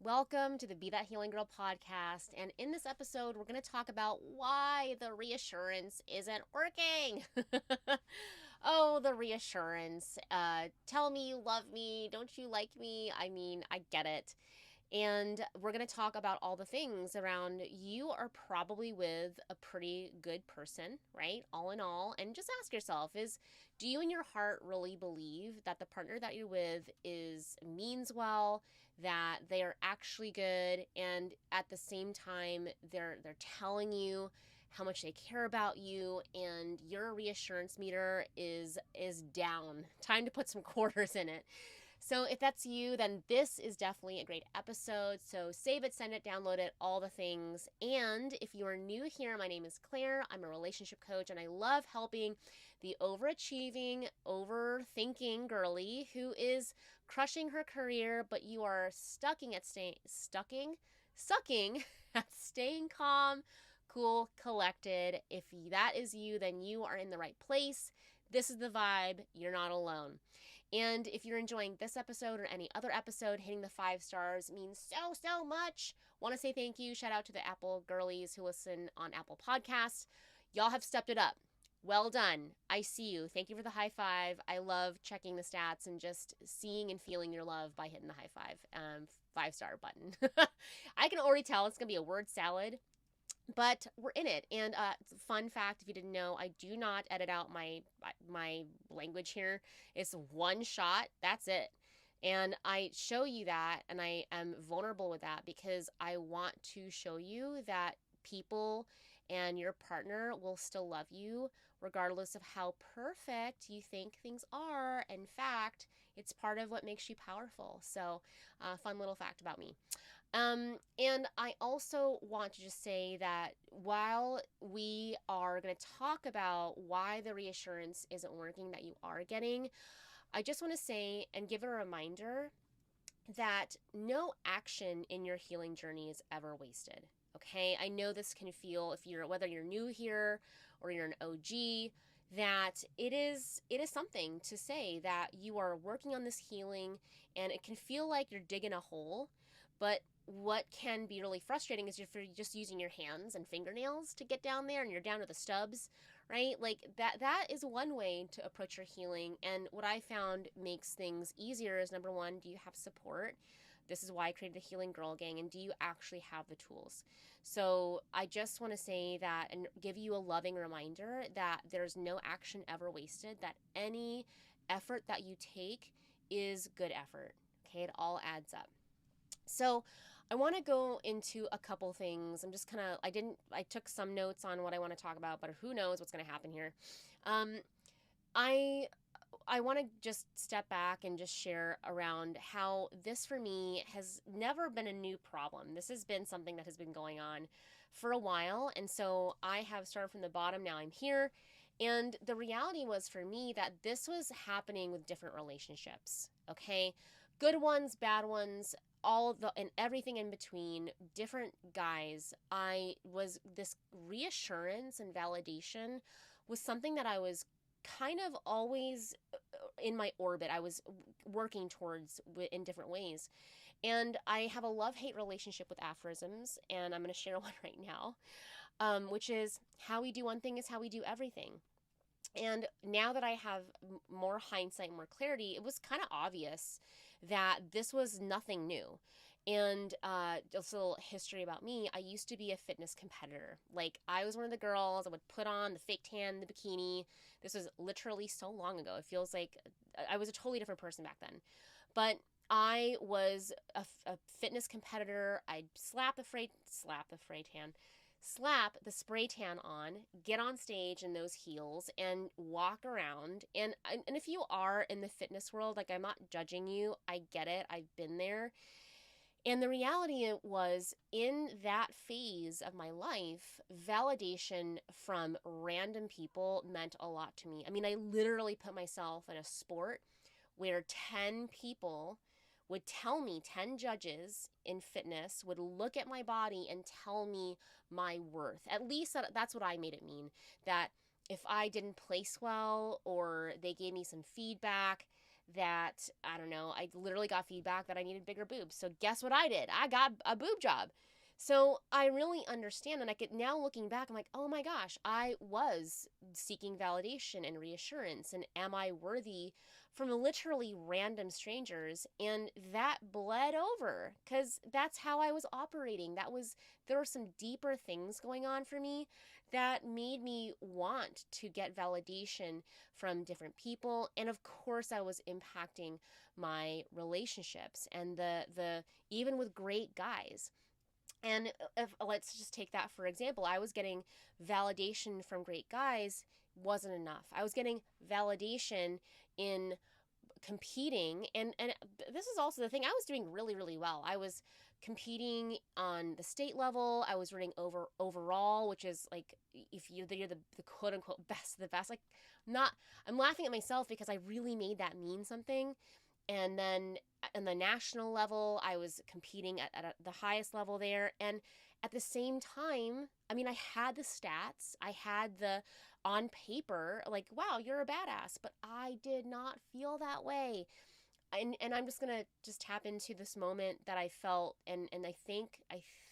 Welcome to the Be That Healing Girl podcast. And in this episode, we're going to talk about why the reassurance isn't working. Oh, the reassurance. Tell me you love me. Don't you like me? I mean, I get it. And we're going to talk about all the things around you are probably with a pretty good person, right? All in all. And just ask yourself do you in your heart really believe that the partner that you're with means well, that they are actually good, and at the same time they're telling you how much they care about you, and your reassurance meter is down. Time to put some quarters in it. So if that's you, then this is definitely a great episode. So save it, send it, download it, all the things. And if you are new here, my name is Claire. I'm a relationship coach, and I love helping the overachieving, overthinking girly who is crushing her career, but you are sucking at staying calm, cool, collected. If that is you, then you are in the right place. This is the vibe. You're not alone. And if you're enjoying this episode or any other episode, hitting the 5 stars means so much. Want to say thank you. Shout out to the Apple girlies who listen on Apple Podcasts. Y'all have stepped it up. Well done. I see you. Thank you for the high five. I love checking the stats and just seeing and feeling your love by hitting the high five, 5-star button. I can already tell it's going to be a word salad. But we're in it. And fun fact, if you didn't know, I do not edit out my language here. It's one shot. That's it. And I show you that, and I am vulnerable with that because I want to show you that people and your partner will still love you regardless of how perfect you think things are. In fact, it's part of what makes you powerful. So, fun little fact about me. And I also want to just say that while we are going to talk about why the reassurance isn't working that you are getting, I just want to say and give a reminder that no action in your healing journey is ever wasted. Okay, I know this can feel, whether you're new here or you're an OG, that it is something to say that you are working on this healing, and it can feel like you're digging a hole. But what can be really frustrating is if you're just using your hands and fingernails to get down there and you're down to the stubs, right? Like that is one way to approach your healing. And what I found makes things easier is, number one, do you have support? This is why I created the Healing Girl Gang. And do you actually have the tools? So I just want to say that and give you a loving reminder that there's no action ever wasted, that any effort that you take is good effort. Okay, it all adds up. So I want to go into a couple things. I'm just kind of, I took some notes on what I want to talk about, but who knows what's going to happen here. I want to just step back and just share around how this for me has never been a new problem. This has been something that has been going on for a while. And so I have started from the bottom. Now I'm here. And the reality was for me that this was happening with different relationships. Okay. Good ones, bad ones, and everything in between, different guys. This reassurance and validation was something that I was kind of always in my orbit. I was working towards in different ways. And I have a love-hate relationship with aphorisms, and I'm going to share one right now, which is how we do one thing is how we do everything. And now that I have more hindsight, more clarity, it was kind of obvious that this was nothing new. And just a little history about me, I used to be a fitness competitor. Like, I was one of the girls, I would put on the fake tan, the bikini. This was literally so long ago. It feels like I was a totally different person back then. But I was a fitness competitor. I'd slap the spray tan on, get on stage in those heels, and walk around. And if you are in the fitness world, like, I'm not judging you. I get it. I've been there. And the reality was, in that phase of my life, validation from random people meant a lot to me. I mean, I literally put myself in a sport where 10 people would tell me, 10 judges in fitness would look at my body and tell me my worth. At least that's what I made it mean. That if I didn't place well or they gave me some feedback, that, I don't know, I literally got feedback that I needed bigger boobs. So guess what I did? I got a boob job. So I really understand, and I could now, looking back, I'm like, oh my gosh, I was seeking validation and reassurance, and am I worthy from literally random strangers? And that bled over because that's how I was operating. There were some deeper things going on for me that made me want to get validation from different people, and of course I was impacting my relationships and the even with great guys. And if, let's just take that for example, I was getting validation from great guys, wasn't enough. I was getting validation in competing, and this is also the thing, I was doing really, really well. I was competing on the state level. I was running overall, which is like, if you're the quote unquote best of the best, like, not, I'm laughing at myself because I really made that mean something. And then on the national level, I was competing at the highest level there. And at the same time, I mean, I had the stats, I had the, on paper, like, wow, you're a badass, but I did not feel that way. And I'm just gonna just tap into this moment that I felt, and I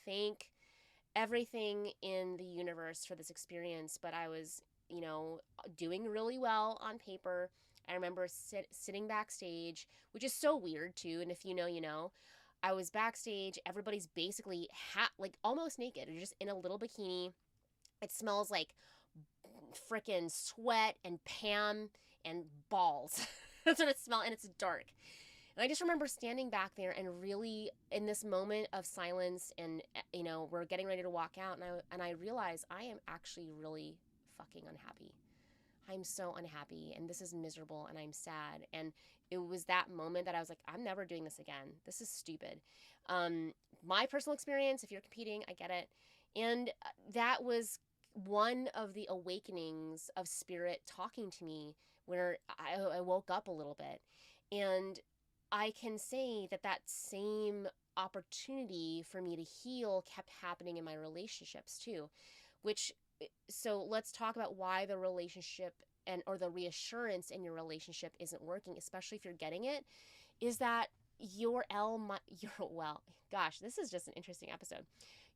thank everything in the universe for this experience. But I was, doing really well on paper. I remember sitting backstage, which is so weird too. And if you know, you know. I was backstage. Everybody's basically like almost naked, or just in a little bikini. It smells like freaking sweat and Pam and balls. That's what it smells, and it's dark. And I just remember standing back there and really in this moment of silence, and we're getting ready to walk out, and I realize I am actually really fucking unhappy. I'm so unhappy, and this is miserable, and I'm sad. And it was that moment that I was like, I'm never doing this again. This is stupid. My personal experience, if you're competing, I get it. And that was one of the awakenings of spirit talking to me, where I woke up a little bit. And I can say that same opportunity for me to heal kept happening in my relationships too, which, so let's talk about why the relationship or the reassurance in your relationship isn't working, especially if you're getting it, is that your well, gosh, this is just an interesting episode.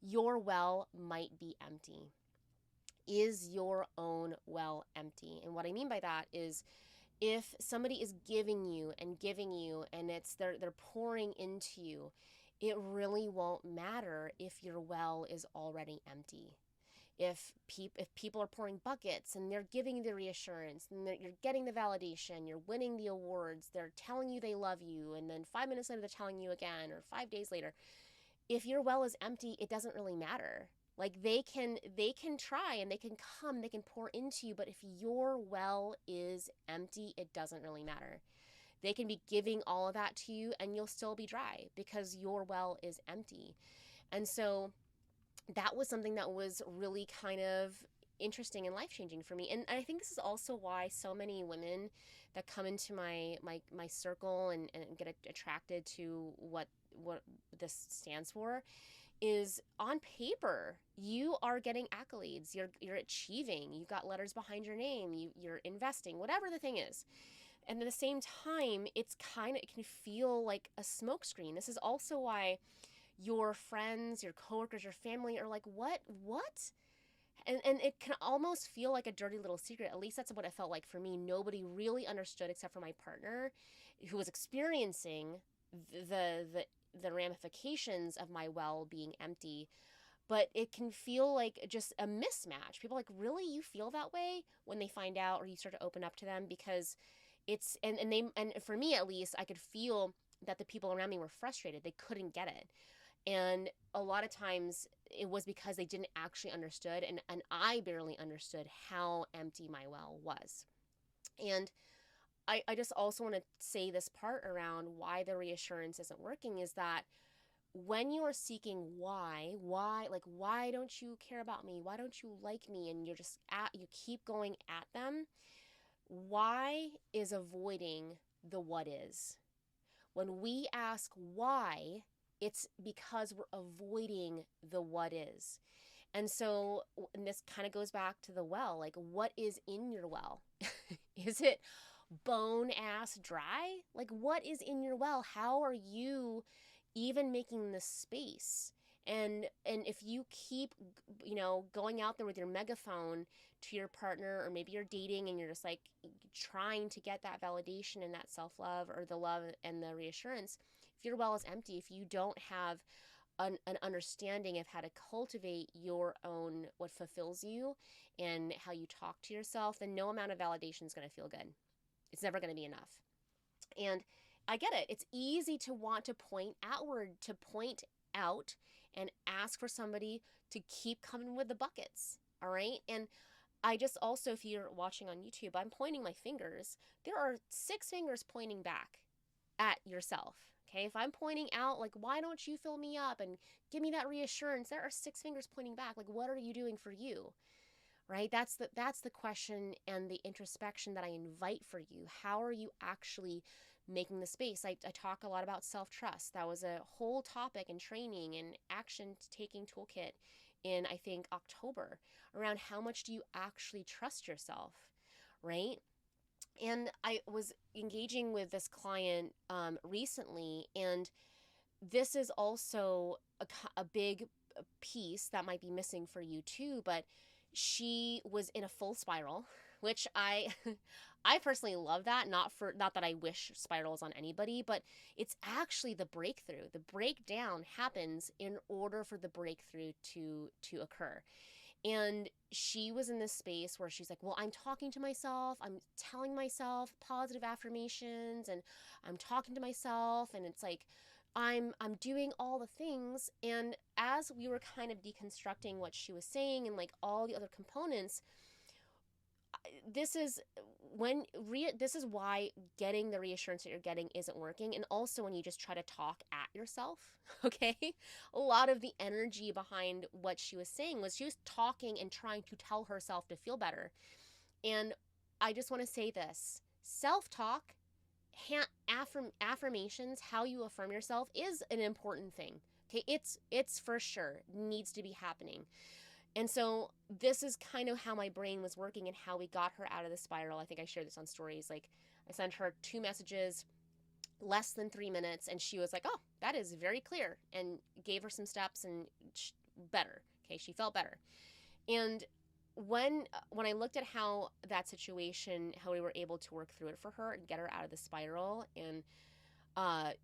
Your well might be empty. Is your own well empty? And what I mean by that is, if somebody is giving you and giving you, and they're pouring into you, it really won't matter if your well is already empty. If people are pouring buckets and they're giving you the reassurance, and you're getting the validation, you're winning the awards, they're telling you they love you, and then 5 minutes later they're telling you again, or 5 days later, if your well is empty, it doesn't really matter. Like, they can try, and they can come, they can pour into you, but if your well is empty, it doesn't really matter. They can be giving all of that to you and you'll still be dry because your well is empty. And so that was something that was really kind of interesting and life-changing for me. And I think this is also why so many women that come into my circle and get attracted to what this stands for is, on paper, you are getting accolades, you're achieving, you've got letters behind your name, you're investing, whatever the thing is. And at the same time, it can feel like a smokescreen. This is also why your friends, your coworkers, your family are like, what? And it can almost feel like a dirty little secret. At least that's what it felt like for me. Nobody really understood except for my partner, who was experiencing the ramifications of my well being empty. But it can feel like just a mismatch. People are like, really? You feel that way? When they find out, or you start to open up to them, because it's, and for me at least, I could feel that the people around me were frustrated. They couldn't get it. And a lot of times it was because they didn't actually understood, and I barely understood how empty my well was. And I just also want to say this part around why the reassurance isn't working is that when you are seeking why, like, why don't you care about me? Why don't you like me? And you keep going at them. Why is avoiding the what is. When we ask why, it's because we're avoiding the what is. And so, and this kind of goes back to the well, like, what is in your well? Is it bone ass dry? Like, what is in your well? How are you even making the space? And if you keep, going out there with your megaphone to your partner, or maybe you're dating and you're just like trying to get that validation and that self-love, or the love and the reassurance, if your well is empty, if you don't have an understanding of how to cultivate your own, what fulfills you and how you talk to yourself, then no amount of validation is going to feel good. It's never going to be enough. And I get it. It's easy to want to point outward, to point out and ask for somebody to keep coming with the buckets. All right. And I just also, if you're watching on YouTube, I'm pointing my fingers. There are 6 fingers pointing back at yourself. Okay. If I'm pointing out, like, why don't you fill me up and give me that reassurance? There are 6 fingers pointing back. Like, what are you doing for you? Right? That's the question and the introspection that I invite for you. How are you actually making the space? I talk a lot about self-trust. That was a whole topic in training and action taking toolkit in, I think, October, around how much do you actually trust yourself, right? And I was engaging with this client recently, and this is also a big piece that might be missing for you too, but she was in a full spiral, which I I personally love that. Not that I wish spirals on anybody, but it's actually the breakthrough. The breakdown happens in order for the breakthrough to occur. And she was in this space where she's like, well, I'm talking to myself, I'm telling myself positive affirmations, and I'm talking to myself, and it's like I'm doing all the things. And as we were kind of deconstructing what she was saying and like all the other components, this is why getting the reassurance that you're getting isn't working. And also when you just try to talk at yourself, okay? A lot of the energy behind what she was saying was she was talking and trying to tell herself to feel better. And I just want to say this: self-talk, affirmations, how you affirm yourself is an important thing. Okay, it's for sure needs to be happening. And so this is kind of how my brain was working and how we got her out of the spiral. I think I shared this on stories. Like, I sent her 2 messages, less than 3 minutes, and she was like, oh, that is very clear, and gave her some steps, and better. Okay, she felt better. And when I looked at how that situation, how we were able to work through it for her and get her out of the spiral, and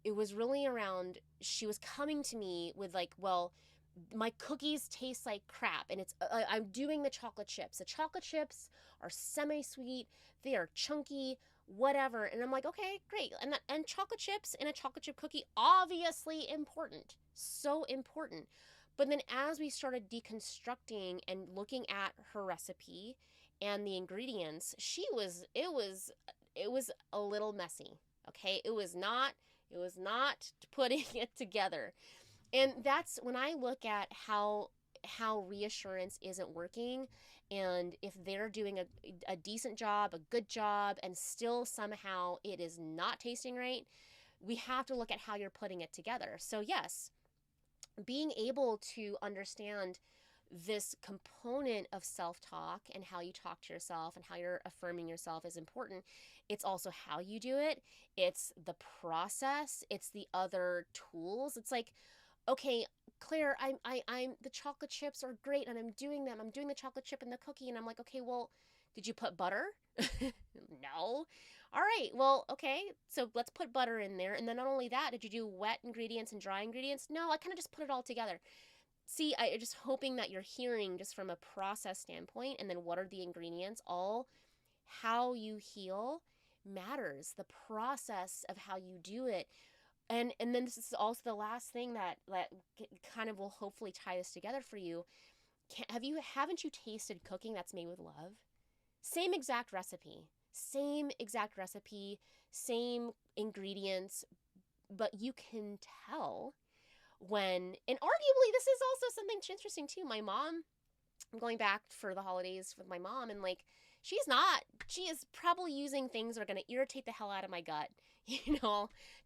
it was really around, she was coming to me with like, well, my cookies taste like crap, and it's I'm doing the chocolate chips. The chocolate chips are semi-sweet, they are chunky, whatever. And I'm like, okay, great. And chocolate chips and a chocolate chip cookie, obviously important, so important. But then as we started deconstructing and looking at her recipe and the ingredients, it was a little messy. Okay, it was not putting it together. And that's when I look at how reassurance isn't working, and if they're doing a decent job, a good job, and still somehow it is not tasting right, we have to look at how you're putting it together. So yes, being able to understand this component of self-talk and how you talk to yourself and how you're affirming yourself is important. It's also how you do it. It's the process. It's the other tools. It's like, okay, Claire, I'm the chocolate chips are great and I'm doing them. I'm doing the chocolate chip and the cookie, and I'm like, okay, well, did you put butter? No. All right, well, okay, so let's put butter in there. And then not only that, did you do wet ingredients and dry ingredients? No, I kind of just put it all together. See, I'm just hoping that you're hearing just from a process standpoint, and then what are the ingredients, all how you heal matters, the process of how you do it. And then this is also the last thing that kind of will hopefully tie this together for you. Haven't you tasted cooking that's made with love? Same exact recipe, same ingredients, but you can tell when, and arguably this is also something interesting too. My mom, I'm going back for the holidays with my mom, and like, she is probably using things that are going to irritate the hell out of my gut.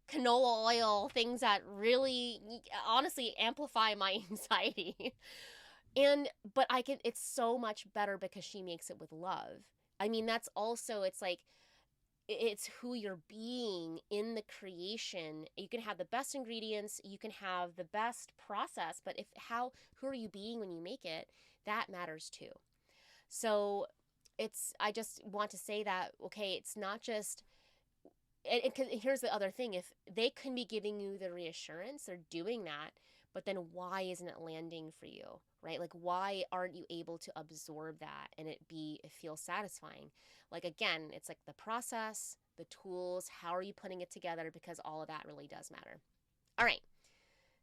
Canola oil, things that really honestly amplify my anxiety. But it's so much better because she makes it with love. I mean, that's also, it's like, it's who you're being in the creation. You can have the best ingredients, you can have the best process, but who are you being when you make it? That matters too. So I just want to say that, okay, it's not just, and here's the other thing: if they can be giving you the reassurance, they're doing that, but then why isn't it landing for you, right? Like, why aren't you able to absorb that and it feel satisfying? Like, again, it's like the process, the tools, how are you putting it together? Because all of that really does matter. All right,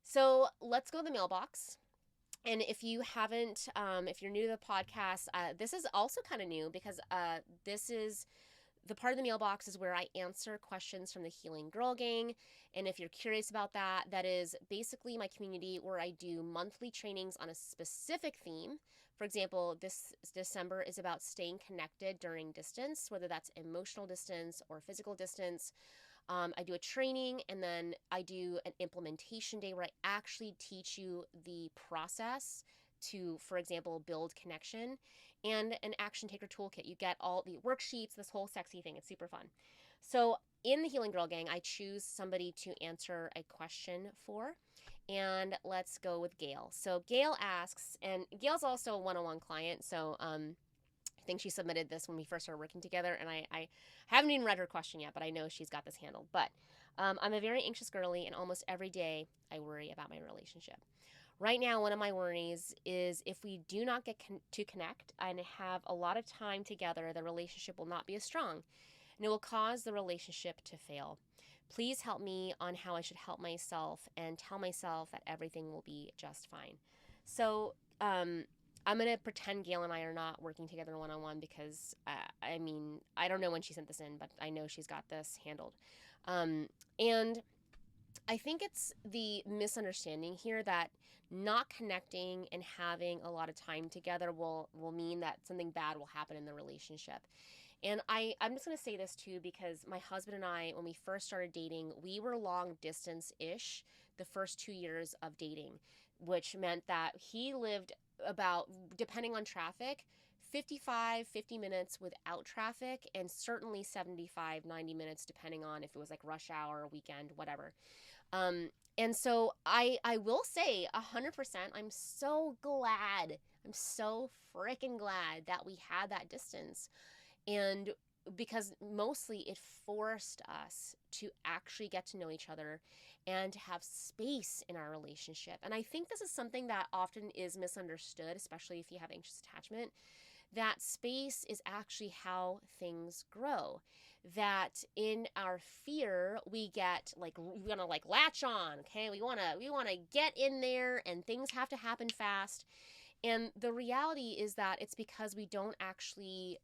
so let's go to the mailbox. And if you haven't, if you're new to the podcast, this is also kind of new because this is the part of the mailbox is where I answer questions from the Healing Girl Gang. And if you're curious about that, that is basically my community where I do monthly trainings on a specific theme. For example, this December is about staying connected during distance, whether that's emotional distance or physical distance. I do a training, and then I do an implementation day where I actually teach you the process to, for example, build connection, and an action taker toolkit. You get all the worksheets, this whole sexy thing. It's super fun. So in the Healing Girl Gang, I choose somebody to answer a question for. And let's go with Gail. So Gail asks, and Gail's also a one-on-one client. So I think she submitted this when we first started working together, and I haven't even read her question yet, but I know she's got this handled. But I'm a very anxious girly, and almost every day I worry about my relationship. Right now, one of my worries is if we do not get to connect and have a lot of time together, the relationship will not be as strong, and it will cause the relationship to fail. Please help me on how I should help myself and tell myself that everything will be just fine. So, I'm going to pretend Gail and I are not working together one-on-one because, I don't know when she sent this in, but I know she's got this handled. And I think it's the misunderstanding here that not connecting and having a lot of time together will mean that something bad will happen in the relationship. And I'm just going to say this too, because my husband and I, when we first started dating, we were long distance-ish the first 2 years of dating, which meant that he lived about, depending on traffic, 50 minutes without traffic, and certainly 75-90 minutes depending on if it was like rush hour, weekend, whatever. And so I will say 100%, I'm so glad. I'm so freaking glad that we had that distance. And because mostly it forced us to actually get to know each other and to have space in our relationship. And I think this is something that often is misunderstood, especially if you have anxious attachment, that space is actually how things grow. That in our fear, we get like, we want to like latch on, okay? We want to get in there and things have to happen fast. And the reality is that it's because we don't actually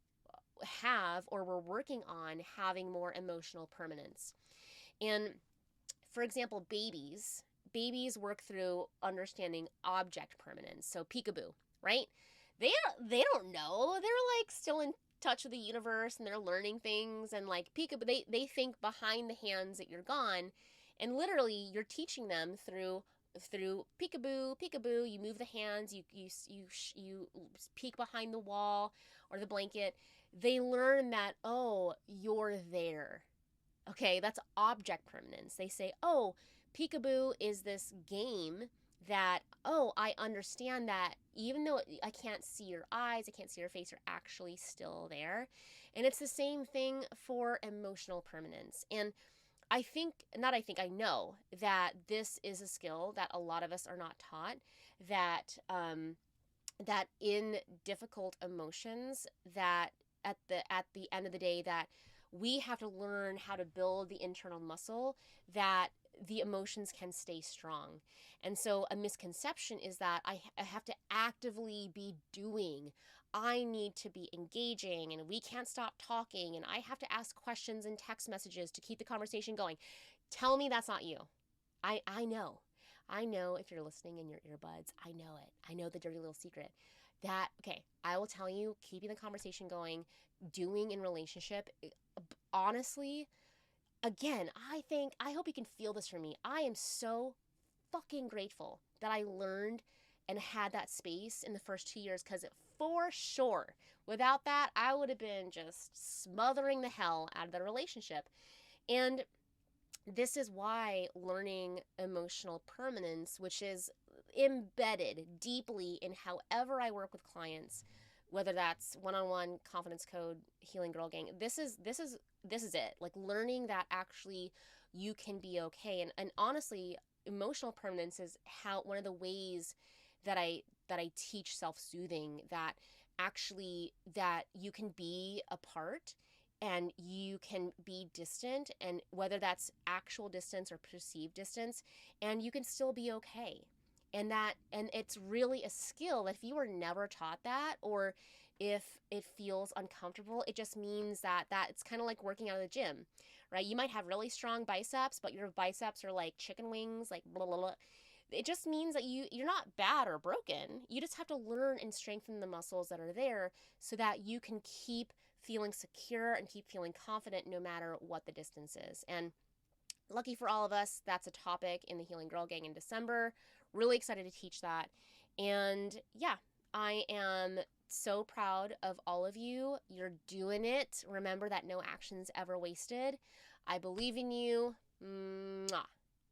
have, or we're working on having more emotional permanence. And for example, babies work through understanding object permanence. So peekaboo, right? They don't know. They're like still in touch with the universe and they're learning things, and like peekaboo, they think behind the hands that you're gone, and literally you're teaching them through peekaboo. You move the hands, you peek behind the wall or the blanket. They learn that, oh, you're there. Okay, that's object permanence. They say, oh, peekaboo is this game that, oh, I understand that even though I can't see your eyes, I can't see your face, you're actually still there. And it's the same thing for emotional permanence. And I know that this is a skill that a lot of us are not taught, that that in difficult emotions, that at the end of the day, that we have to learn how to build the internal muscle that the emotions can stay strong. And so a misconception is that I have to actively be doing. I need to be engaging, and we can't stop talking, and I have to ask questions and text messages to keep the conversation going. Tell me that's not you. I know. I know if you're listening in your earbuds. I know it. I know the dirty little secret. That, okay, I will tell you, keeping the conversation going, doing in relationship, honestly, again, I hope you can feel this from me. I am so fucking grateful that I learned and had that space in the first 2 years, because it for sure. Without that, I would have been just smothering the hell out of the relationship. And this is why learning emotional permanence, which is embedded deeply in however I work with clients, whether that's one-on-one, confidence code, healing girl gang, this is it. Like learning that actually you can be okay. And honestly, emotional permanence is how one of the ways that I teach self-soothing, that actually that you can be apart and you can be distant, and whether that's actual distance or perceived distance, and you can still be okay. And it's really a skill that if you were never taught that, or if it feels uncomfortable, it just means that it's kind of like working out of the gym, right? You might have really strong biceps, but your biceps are like chicken wings, like blah blah blah. It just means that you're not bad or broken. You just have to learn and strengthen the muscles that are there so that you can keep feeling secure and keep feeling confident no matter what the distance is. And lucky for all of us, that's a topic in the Healing Girl Gang in December. Really excited to teach that. And yeah, I am so proud of all of you. You're doing it. Remember that no action's ever wasted. I believe in you. Mwah.